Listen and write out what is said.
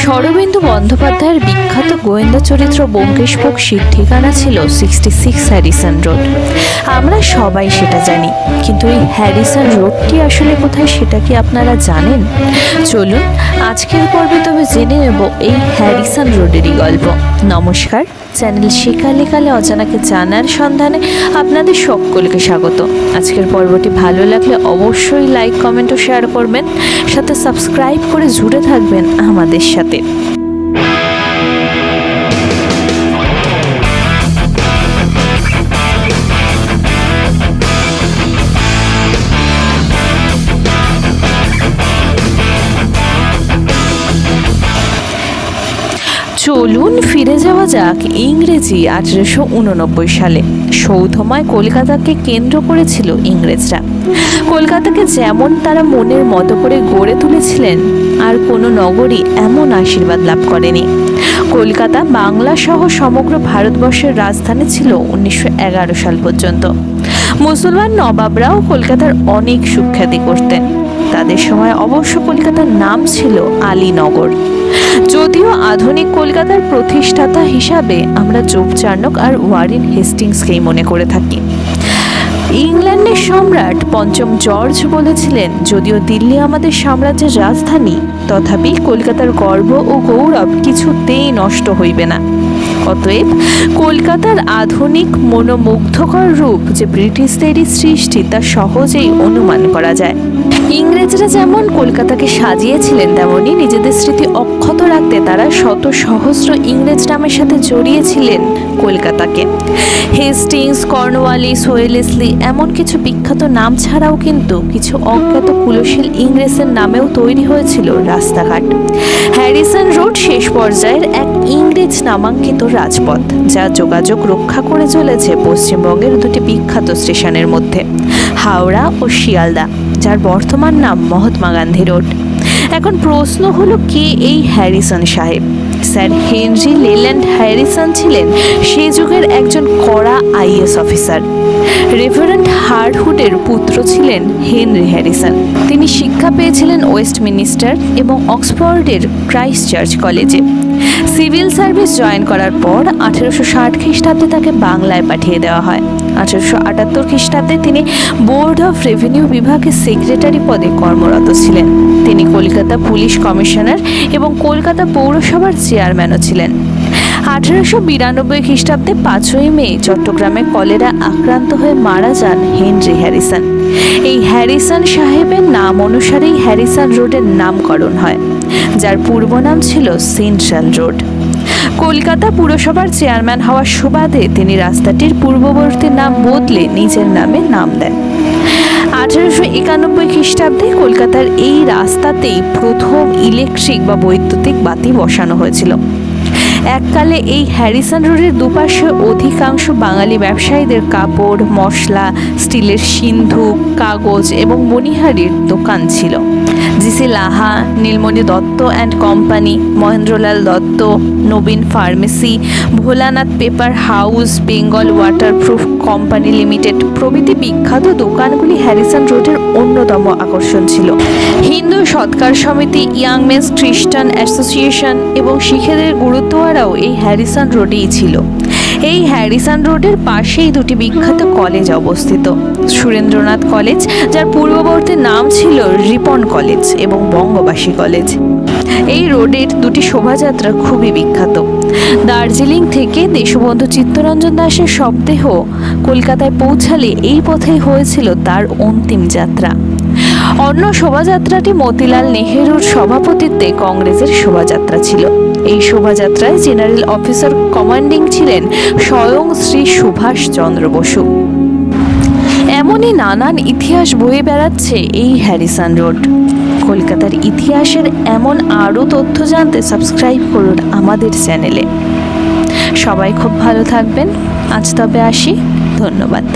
শরদিন্দু বন্দ্যোপাধ্যায়ের বিখ্যাত গোয়েন্দা চরিত্র ব্যোমকেশ বক্সীর ঠিকানা ছিল 66 হ্যারিসন রোড। আমরা সবাই সেটা জানি, কিন্তু এই হ্যারিসন রোডটি আসলে কোথায় সেটা কি আপনারা জানেন? চলুন আজকের পর্বে তবে জেনে নেব এই হ্যারিসন রোডেরই গল্প। নমস্কার, চ্যানেল শেখালে কালে অজানাকে জানার সন্ধানে আপনাদের সকলকে স্বাগত। আজকের পর্বটি ভালো লাগলে অবশ্যই লাইক, কমেন্ট ও শেয়ার করবেন, সাথে সাবস্ক্রাইব করে জুড়ে থাকবেন আমাদের সাথে। চলুন ফিরে যাওয়া যাক ইংরেজি 1889 সালে। সৌধময় কলকাতাকে কেন্দ্র করেছিল ইংরেজরা। কলকাতাকে যেমন তারা মনের মতো করে গড়ে তুলেছিলেন, আর কোনো নগরী এমন আশীর্বাদ লাভ করেনি। কলকাতা বাংলা সহ সমগ্র ভারতবর্ষের রাজধানী ছিল 1911 সাল পর্যন্ত। মুসলমান নবাবরাও কলকাতার অনেক সুখ্যাতি করতেন। তাদের সময় অবশ্য কলকাতার নাম ছিল আলীনগর। যদিও আধুনিক কলকাতার প্রতিষ্ঠাতা হিসাবে আমরা জোব চার্নক আর ওয়ারেন হেস্টিংসকেই মনে করে থাকি। ইংল্যান্ডের সম্রাট পঞ্চম জর্জ বলেছিলেন, যদিও দিল্লি আমাদের সাম্রাজ্যের রাজধানী, তথাপি কলকাতার গর্ব ও গৌরব কিছুতেই নষ্ট হইবে না। অতএব কলকাতার আধুনিক মনোমুগ্ধকর রূপ যে ব্রিটিশদেরই সৃষ্টি তা সহজেই অনুমান করা যায়। ইংরেজরা যেমন কলকাতাকে সাজিয়েছিলেন, তেমনি নিজেদের স্মৃতি অক্ষত রাখতে তারা শত সহস্র ইংরেজ নামের সাথে জড়িয়েছিলেন কলকাতাকে। হেস্টিংস, কর্নওয়ালিস, ওয়েলেসলি এমন কিছু বিখ্যাত নাম ছাড়াও কিন্তু কিছু অজ্ঞাত কুলশীল ইংরেজের নামেও তৈরি হয়েছিল রাস্তাঘাট। হ্যারিসন রোড শেষ পর্যায়ের এক ইংরেজ নামাঙ্কিত রাজপথ, যা যোগাযোগ রক্ষা করে চলেছে পশ্চিমবঙ্গের দুটি বিখ্যাত স্টেশনের মধ্যে, হাওড়া ও শিয়ালদা, যার বর্তমান নাম মহাত্মা গান্ধী রোড। এখন প্রশ্ন হলো, কে এই হ্যারিসন সাহেব? স্যার হেনরি লেল্যান্ড হ্যারিসন ছিলেন সে যুগের একজন কড়া আইএস অফিসার। রেভারেন্ড হার্টহুডের পুত্র ছিলেন হেনরি হ্যারিসন। তিনি শিক্ষা পেয়েছিলেন ওয়েস্টমিনিস্টার এবং অক্সফোর্ডের ক্রাইস্ট চার্চ কলেজে। সিভিল সার্ভিস জয়েন করার পর 1860 খ্রিস্টাব্দে তাকে বাংলায় পাঠিয়ে দেওয়া হয়। 1878 খ্রিস্টাব্দে তিনি বোর্ড অফ রেভিনিউ বিভাগের সেক্রেটারি পদে কর্মরত ছিলেন। তিনি কলকাতা পুলিশ কমিশনার এবং কলকাতা পৌরসভার চেয়ারম্যানও ছিলেন। 1892 খ্রিস্টাব্দে 5ই মে চট্টগ্রামে কলেরা আক্রান্ত হয়ে মারা যান হেনরি হ্যারিসন। এই হ্যারিসন সাহেবের নাম অনুসারেই হ্যারিসন রোডের নামকরণ হয়, যার পূর্ব নাম ছিল সেন্ট্রাল রোড। কলকাতা পুরসভার চেয়ারম্যান হওয়ার সুবাদে তিনি রাস্তাটির পূর্ববর্তী নাম বদলে নিজের নামে নাম দেন। 1891 খ্রিস্টাব্দে কলকাতার এই রাস্তাতেই প্রথম ইলেকট্রিক বা বৈদ্যুতিক বাতি বসানো হয়েছিল। এককালে এই হ্যারিসন রোডের দুপাশে অধিকাংশ বাঙালি ব্যবসায়ীদের কাপড়, মশলা, স্টিলের সিন্ধুক, কাগজ এবং মণিহারির দোকান ছিল। GC Laha, Nilmoni Dutta and company, Mahendralal Dutta, Nabin pharmacy, Bholanath paper house, Bengal waterproof company limited প্রভৃতি বিখ্যাত দোকানগুলি হ্যারিসন রোডের অন্যতম আকর্ষণ ছিল। হিন্দু সৎকার সমিতি, ইয়াং মেন্স খ্রিস্টান অ্যাসোসিয়েশন এবং শিখেদের গুরুদ্বারাও এই হ্যারিসন রোডেই ছিল। এই হ্যারিসন রোডের পাশেই দুটি বিখ্যাত কলেজ অবস্থিত, সুরেন্দ্রনাথ কলেজ, যার পূর্ববর্তী নাম ছিল রিপন কলেজ, এবং বঙ্গবাসী কলেজ। এই রোডের দুটি শোভাযাত্রা খুবই বিখ্যাত। দার্জিলিং থেকে দেশবন্ধু চিত্তরঞ্জন দাসের শবদেহ কলকাতায় পৌঁছালে এই পথেই হয়েছিল তার অন্তিম যাত্রা। অন্য শোভাযাত্রাটি মতিলাল নেহেরুর সভাপতিত্বে কংগ্রেসের শোভাযাত্রা ছিল। এই শোভাযাত্রায় জেনারেল অফিসার কমান্ডিং ছিলেন স্বয়ং শ্রী সুভাষ চন্দ্র বসু। এমনই নানান ইতিহাস বয়ে বেড়াচ্ছে এই হ্যারিসন রোড। কলকাতার ইতিহাসের এমন আরও তথ্য জানতে সাবস্ক্রাইব করুন আমাদের চ্যানেলে। সবাই খুব ভালো থাকবেন। আজ তবে আসি, ধন্যবাদ।